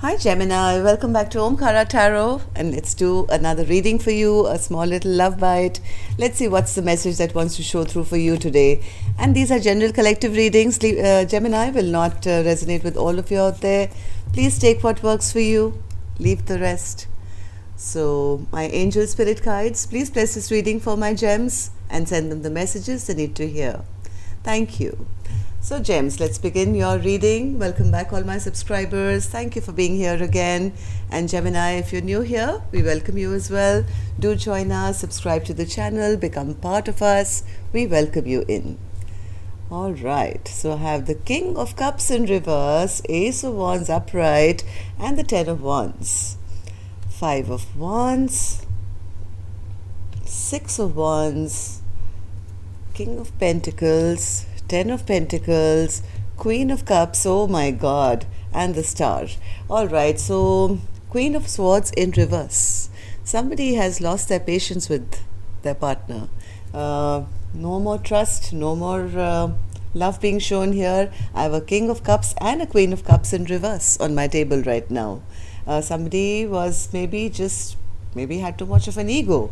Hi Gemini, welcome back to Omkara Tarot, and let's do another reading for you, a small little love bite. Let's see what's the message that wants to show through for you today. And these are general collective readings. Gemini will not resonate with all of you out there. Please take what works for you, leave the rest. So my angel spirit guides, please bless this reading for my gems and send them the messages they need to hear. Thank you. So gems, let's begin your reading. Welcome back all my subscribers. Thank you for being here again. And Gemini, if you're new here, we welcome you as well. Do join us, subscribe to the channel, become part of us. We welcome you in. Alright, so I have the King of Cups in reverse, Ace of Wands upright, and the Ten of Wands. Five of Wands, Six of Wands, King of Pentacles, Ten of Pentacles, Queen of Cups, oh my God, and the Star. Alright, so Queen of Swords in reverse. Somebody has lost their patience with their partner. No more trust, no more love being shown here. I have a King of Cups and a Queen of Cups in reverse on my table right now. Somebody was maybe had too much of an ego.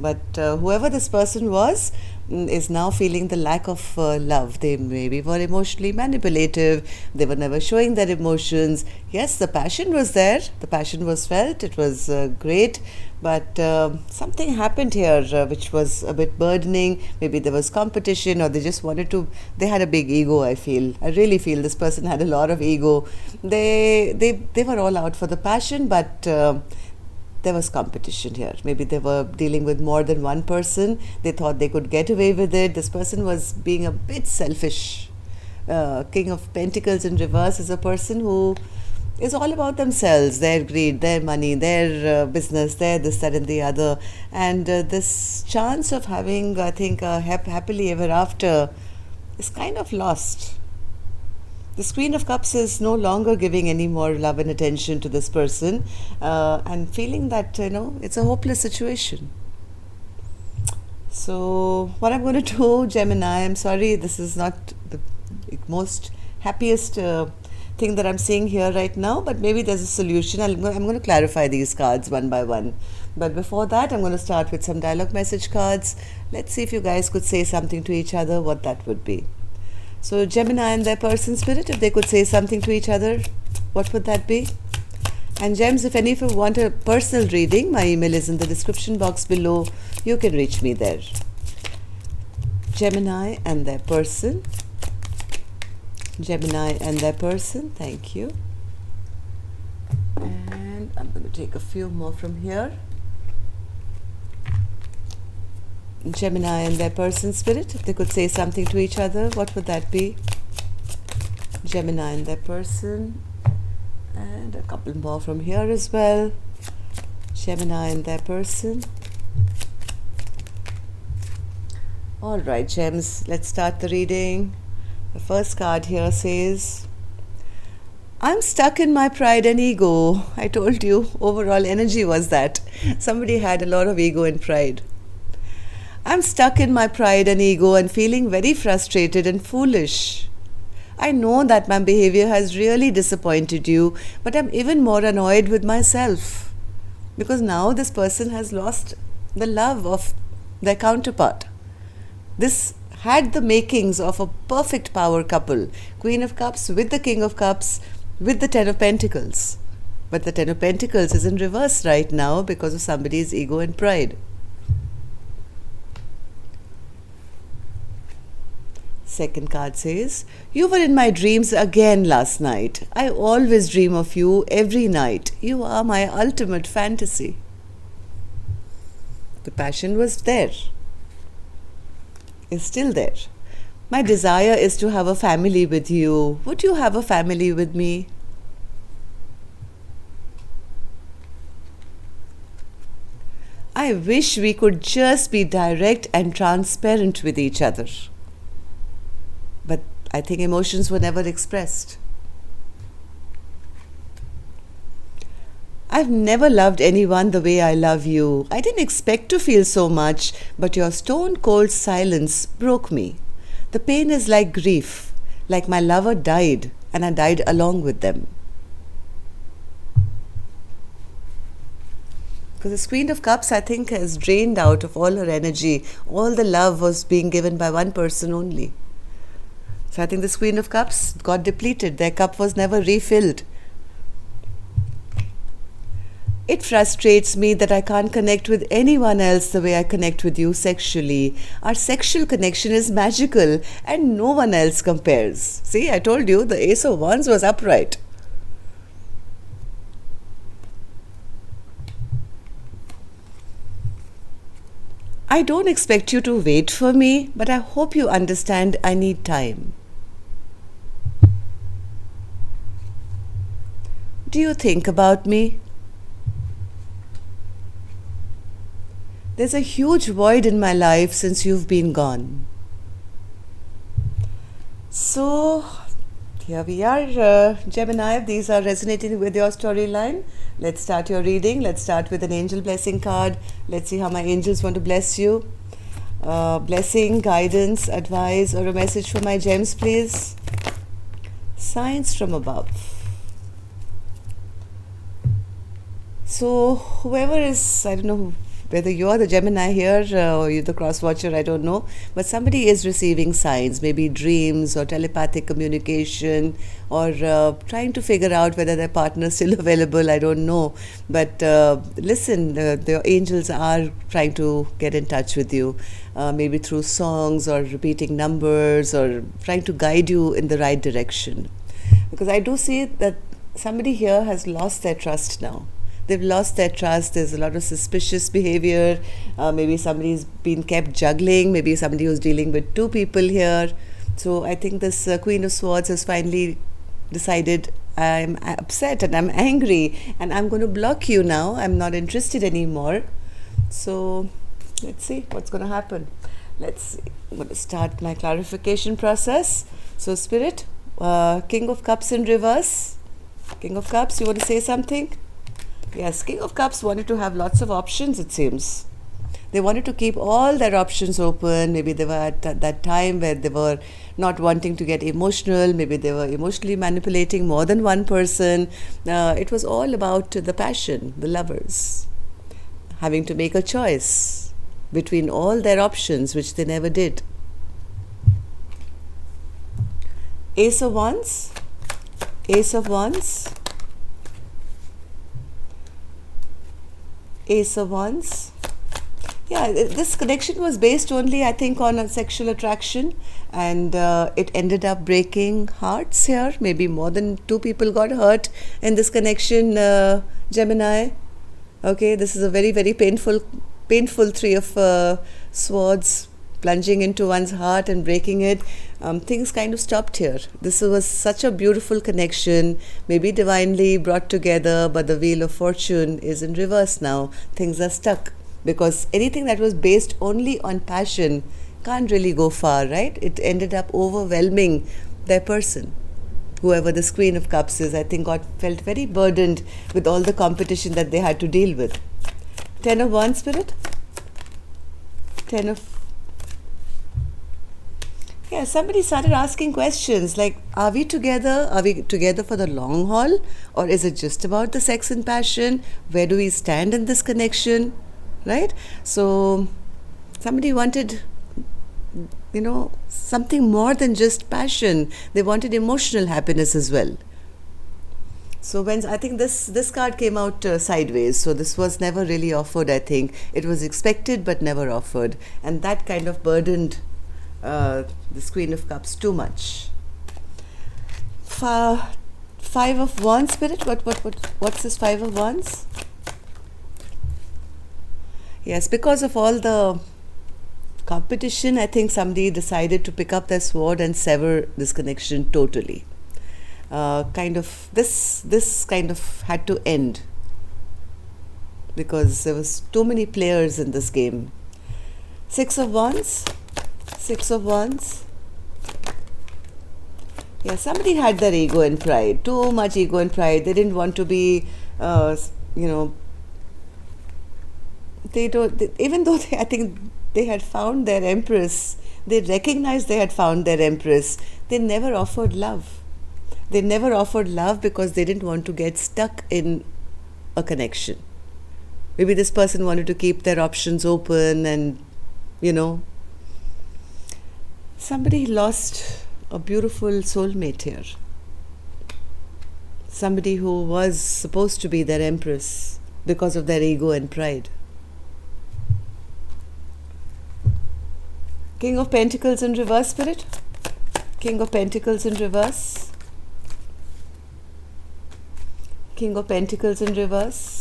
But whoever this person was is now feeling the lack of love. They maybe were emotionally manipulative. They were never showing their emotions. Yes, the passion was there. The passion was felt. It was great. But something happened here which was a bit burdening. Maybe there was competition, or they just wanted to. They had a big ego, I feel. I really feel this person had a lot of ego. They were all out for the passion, but there was competition here. Maybe they were dealing with more than one person. They thought they could get away with it. This person was being a bit selfish. King of Pentacles in reverse is a person who is all about themselves, their greed, their money, their business, their this, that and the other. And this chance of having, I think, a happily ever after is kind of lost. The Queen of Cups is no longer giving any more love and attention to this person and feeling that, it's a hopeless situation. So what I'm going to do, Gemini, I'm sorry, this is not the most happiest thing that I'm seeing here right now, but maybe there's a solution. I'm going to clarify these cards one by one. But before that, I'm going to start with some dialogue message cards. Let's see if you guys could say something to each other, what that would be. So Gemini and their person spirit, if they could say something to each other, what would that be? And gems, if any of you want a personal reading, my email is in the description box below. You can reach me there. Gemini and their person. Gemini and their person, thank you. And I'm going to take a few more from here. Gemini and their person spirit, if they could say something to each other, what would that be? Gemini and their person, and a couple more from here as well. Gemini and their person. Alright, gems, let's start the reading. The first card here says, I'm stuck in my pride and ego. I told you, overall energy was that. Somebody had a lot of ego and pride. I'm stuck in my pride and ego and feeling very frustrated and foolish. I know that my behavior has really disappointed you, but I'm even more annoyed with myself because now this person has lost the love of their counterpart. This had the makings of a perfect power couple, Queen of Cups with the King of Cups with the Ten of Pentacles. But the Ten of Pentacles is in reverse right now because of somebody's ego and pride. Second card says, you were in my dreams again last night. I always dream of you every night. You are my ultimate fantasy. The passion was there. Is still there. My desire is to have a family with you. Would you have a family with me? I wish we could just be direct and transparent with each other. But I think emotions were never expressed. I've never loved anyone the way I love you. I didn't expect to feel so much, but your stone-cold silence broke me. The pain is like grief, like my lover died, and I died along with them. Because this Queen of Cups, I think, has drained out of all her energy. All the love was being given by one person only. So I think this Queen of Cups got depleted. Their cup was never refilled. It frustrates me that I can't connect with anyone else the way I connect with you sexually. Our sexual connection is magical and no one else compares. See, I told you the Ace of Wands was upright. I don't expect you to wait for me, but I hope you understand I need time. Do you think about me? There's a huge void in my life since you've been gone. So, here we are, Gemini. If these are resonating with your storyline, let's start your reading. Let's start with an angel blessing card. Let's see how my angels want to bless you. Blessing, guidance, advice, or a message for my gems, please. Signs from above. So, whoever is, I don't know whether you're the Gemini here or you're the cross watcher, I don't know, but somebody is receiving signs, maybe dreams or telepathic communication, or trying to figure out whether their partner is still available, I don't know. But listen, the angels are trying to get in touch with you, maybe through songs or repeating numbers, or trying to guide you in the right direction. Because I do see that somebody here has lost their trust now. They've lost their trust. There's a lot of suspicious behavior. Maybe somebody's been kept juggling. Maybe somebody who's dealing with two people here. So I think this Queen of Swords has finally decided, I'm upset and I'm angry and I'm going to block you now. I'm not interested anymore. So let's see what's going to happen. Let's see. I'm going to start my clarification process. So Spirit, King of Cups in reverse. King of Cups, you want to say something? Yes, King of Cups wanted to have lots of options, it seems. They wanted to keep all their options open. Maybe they were at that time where they were not wanting to get emotional. Maybe they were emotionally manipulating more than one person. It was all about the passion, the lovers, having to make a choice between all their options, which they never did. Ace of Wands, Ace of Wands, Ace of Wands. Yeah, this connection was based only, I think, on a sexual attraction, and it ended up breaking hearts here. Maybe more than two people got hurt in this connection, Gemini. Okay, this is a very, very painful Three of Swords, plunging into one's heart and breaking it. Things kind of stopped here. This was such a beautiful connection, maybe divinely brought together, but the Wheel of Fortune is in reverse now. Things are stuck because anything that was based only on passion can't really go far, right? It ended up overwhelming their person. Whoever this Queen of Cups is, I think felt very burdened with all the competition that they had to deal with. 10 of Wands, Spirit. 10 of... Yeah, somebody started asking questions like, are we together? Are we together for the long haul? Or is it just about the sex and passion? Where do we stand in this connection? Right? So somebody wanted, something more than just passion. They wanted emotional happiness as well. So when I think this card came out sideways, so this was never really offered, I think. It was expected but never offered. And that kind of burdened this Queen of Cups too much. 5 of Wands, Spirit. What's this 5 of Wands? Yes, because of all the competition, I think somebody decided to pick up their sword and sever this connection totally. This kind of had to end because there was too many players in this game. 6 of Wands. 6 of Wands. Yeah, somebody had their ego and pride. Too much ego and pride. They didn't want to be, even though I think they had found their empress, they recognized they had found their empress. They never offered love. They never offered love because they didn't want to get stuck in a connection. Maybe this person wanted to keep their options open, and you know, somebody lost a beautiful soulmate here. Somebody who was supposed to be their empress because of their ego and pride. King of Pentacles in reverse, Spirit. King of Pentacles in reverse. King of Pentacles in reverse.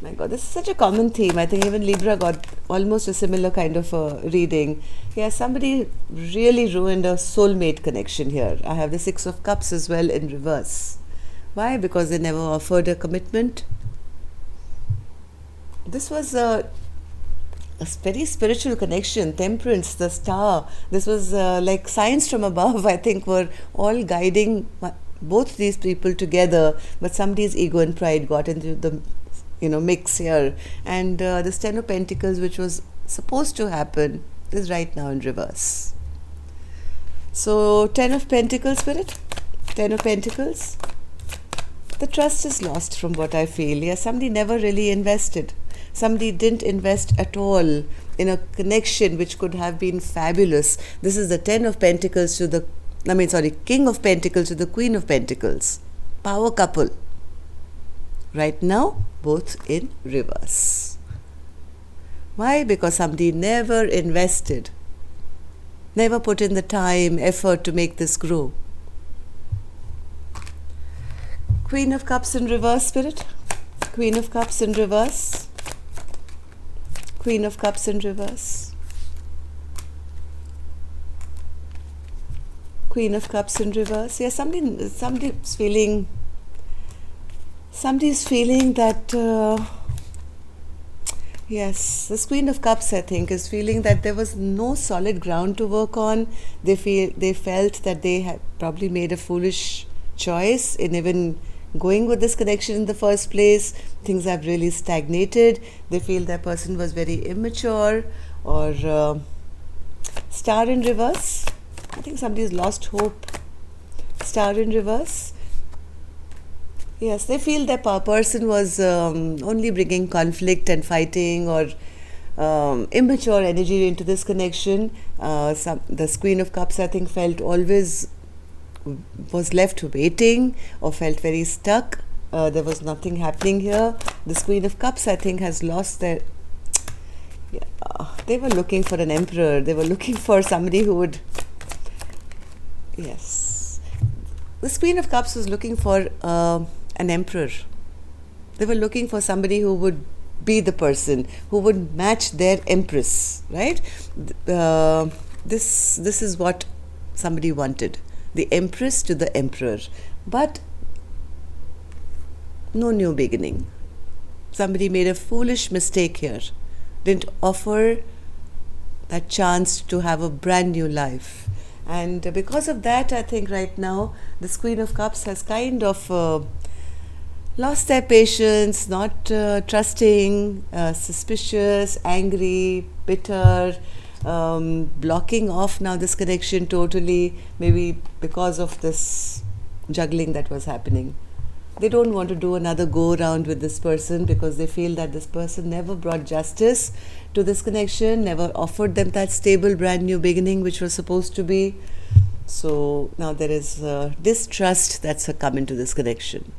My God, this is such a common theme. I think even Libra got almost a similar kind of reading. Yeah, somebody really ruined a soulmate connection here. I have the Six of Cups as well in reverse. Why? Because they never offered a commitment. This was a very spiritual connection. Temperance, the star. This was like signs from above, I think, were all guiding both these people together. But somebody's ego and pride got into the mix here. And this Ten of Pentacles, which was supposed to happen, is right now in reverse. So, Ten of Pentacles, Spirit. Ten of Pentacles. The trust is lost from what I feel. Yeah, somebody never really invested. Somebody didn't invest at all in a connection which could have been fabulous. This is the Ten of Pentacles to the, King of Pentacles to the Queen of Pentacles. Power couple. Right now, both in reverse. Why? Because somebody never invested, never put in the time, effort to make this grow. Queen of Cups in reverse, Spirit. Queen of Cups in reverse. Queen of Cups in reverse. Queen of Cups in reverse. Yeah, somebody's feeling that, yes, this Queen of Cups, I think, is feeling that there was no solid ground to work on. They felt that they had probably made a foolish choice in even going with this connection in the first place. Things have really stagnated. They feel that person was very immature. Or Star in reverse. I think somebody's lost hope. Star in reverse. Yes, they feel that person was only bringing conflict and fighting or immature energy into this connection. The Queen of Cups, I think, felt always was left waiting or felt very stuck. There was nothing happening here. This Queen of Cups, I think, has lost their... they were looking for an emperor. They were looking for somebody who would... Yes. This Queen of Cups was looking for an emperor. They were looking for somebody who would be the person, who would match their empress, right? This is what somebody wanted. The empress to the emperor. But no new beginning. Somebody made a foolish mistake here. Didn't offer that chance to have a brand new life. And because of that, I think right now, this Queen of Cups has kind of lost their patience, not trusting, suspicious, angry, bitter, blocking off now this connection totally, maybe because of this juggling that was happening. They don't want to do another go around with this person because they feel that this person never brought justice to this connection, never offered them that stable brand new beginning which was supposed to be. So now there is distrust that's come into this connection.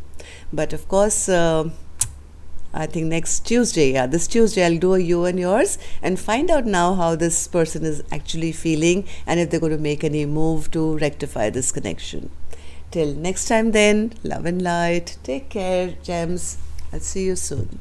But of course, I think next Tuesday, this Tuesday, I'll do a you and yours and find out now how this person is actually feeling and if they're going to make any move to rectify this connection. Till next time then, love and light. Take care, gems. I'll see you soon.